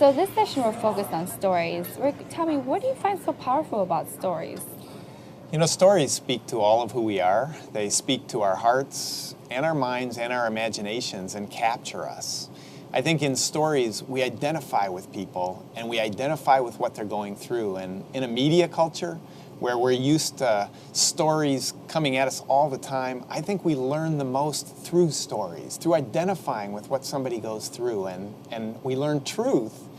So this session we're focused on stories. Rick, tell me, what do you find so powerful about stories? You know, stories speak to all of who we are. They speak to our hearts and our minds and our imaginations and capture us. I think in stories we identify with people and we identify with what they're going through. And in a media culture where we're used to stories coming at us all the time, I think we learn the most through stories, through identifying with what somebody goes through. And we learn truth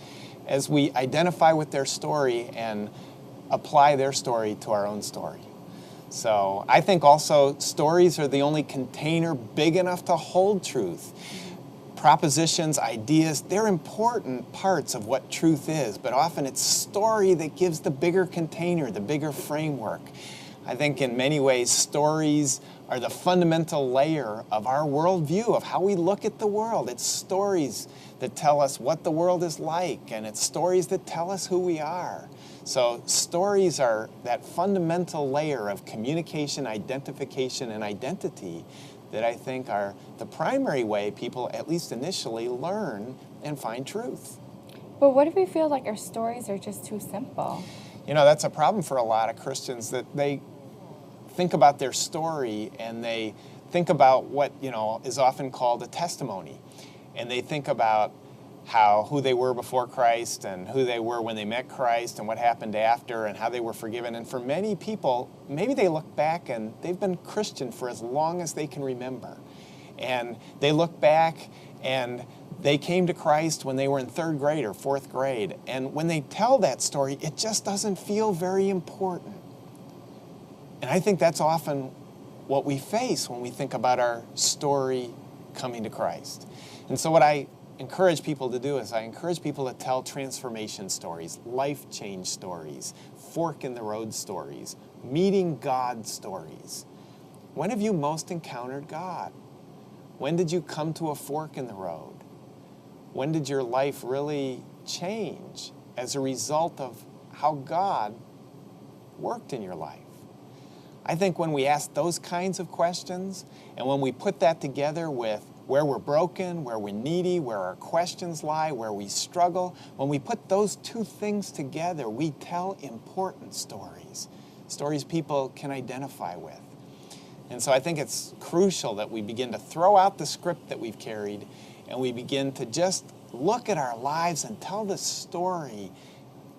as we identify with their story and apply their story to our own story. So I think also stories are the only container big enough to hold truth. Propositions, ideas, they're important parts of what truth is, but often it's story that gives the bigger container, the bigger framework. I think in many ways stories are the fundamental layer of our worldview, of how we look at the world. It's stories that tell us what the world is like, and it's stories that tell us who we are. So stories are that fundamental layer of communication, identification, and identity that I think are the primary way people, at least initially, learn and find truth. But what if we feel like our stories are just too simple? You know, that's a problem for a lot of Christians, that they think about their story and they think about what, is often called a testimony. And they think about who they were before Christ and who they were when they met Christ and what happened after and how they were forgiven. And for many people, maybe they look back and they've been Christian for as long as they can remember. And they look back and they came to Christ when they were in third grade or fourth grade. And when they tell that story, it just doesn't feel very important. And I think that's often what we face when we think about our story coming to Christ. And so what I encourage people to do is I encourage people to tell transformation stories, life change stories, fork in the road stories, meeting God stories. When have you most encountered God? When did you come to a fork in the road? When did your life really change as a result of how God worked in your life? I think when we ask those kinds of questions and when we put that together with where we're broken, where we're needy, where our questions lie, where we struggle, when we put those two things together, we tell important stories, stories people can identify with. And so I think it's crucial that we begin to throw out the script that we've carried and we begin to just look at our lives and tell the story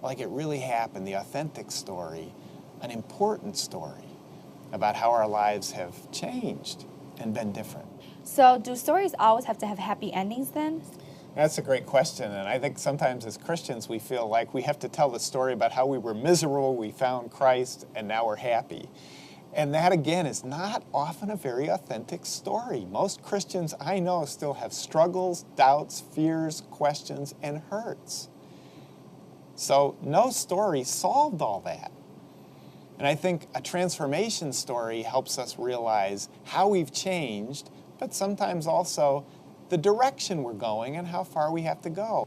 like it really happened, the authentic story, an important story about how our lives have changed and been different. So do stories always have to have happy endings then? That's a great question, and I think sometimes as Christians we feel like we have to tell the story about how we were miserable, we found Christ, and now we're happy. And that, again, is not often a very authentic story. Most Christians I know still have struggles, doubts, fears, questions, and hurts. So no story solved all that. And I think a transformation story helps us realize how we've changed, but sometimes also the direction we're going and how far we have to go.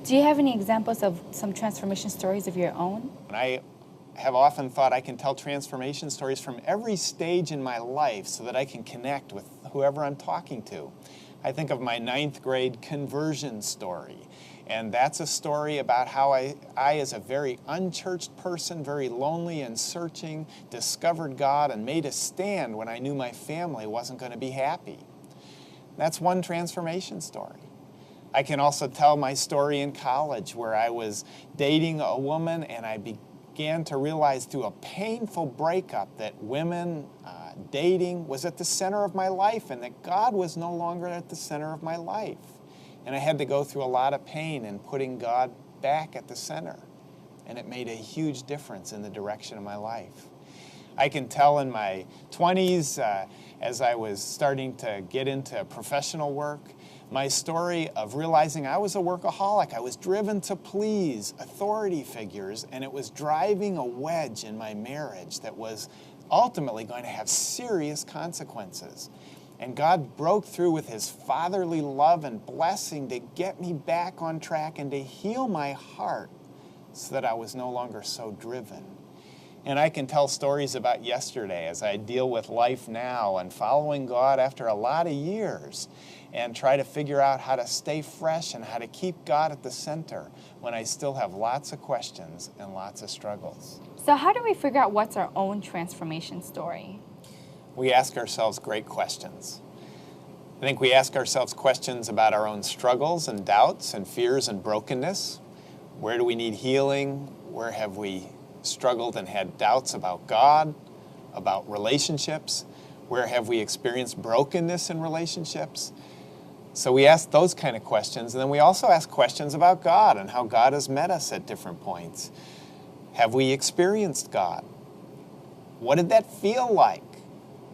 Do you have any examples of some transformation stories of your own? And I have often thought I can tell transformation stories from every stage in my life so that I can connect with whoever I'm talking to. I think of my 9th grade conversion story. And that's a story about how I as a very unchurched person, very lonely and searching, discovered God and made a stand when I knew my family wasn't going to be happy. That's one transformation story. I can also tell my story in college where I was dating a woman and I began to realize through a painful breakup that women dating was at the center of my life and that God was no longer at the center of my life. And I had to go through a lot of pain in putting God back at the center. And it made a huge difference in the direction of my life. I can tell in my 20s, as I was starting to get into professional work, my story of realizing I was a workaholic. I was driven to please authority figures, and it was driving a wedge in my marriage that was ultimately going to have serious consequences. And God broke through with his fatherly love and blessing to get me back on track and to heal my heart so that I was no longer so driven. And I can tell stories about yesterday as I deal with life now and following God after a lot of years and try to figure out how to stay fresh and how to keep God at the center when I still have lots of questions and lots of struggles. So how do we figure out what's our own transformation story? We ask ourselves great questions. I think we ask ourselves questions about our own struggles and doubts and fears and brokenness. Where do we need healing? Where have we struggled and had doubts about God, about relationships? Where have we experienced brokenness in relationships? So we ask those kind of questions, and then we also ask questions about God and how God has met us at different points. Have we experienced God? What did that feel like?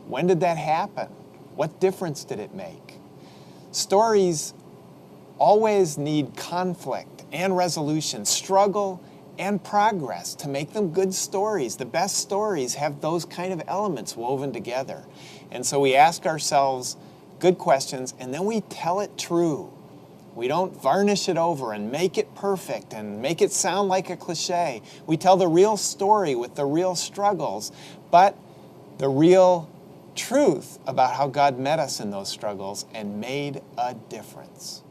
When did that happen? What difference did it make? Stories always need conflict and resolution, struggle and progress to make them good stories. The best stories have those kind of elements woven together. And so we ask ourselves good questions, and then we tell it true. We don't varnish it over and make it perfect and make it sound like a cliche. We tell the real story with the real struggles, but the real truth about how God met us in those struggles and made a difference.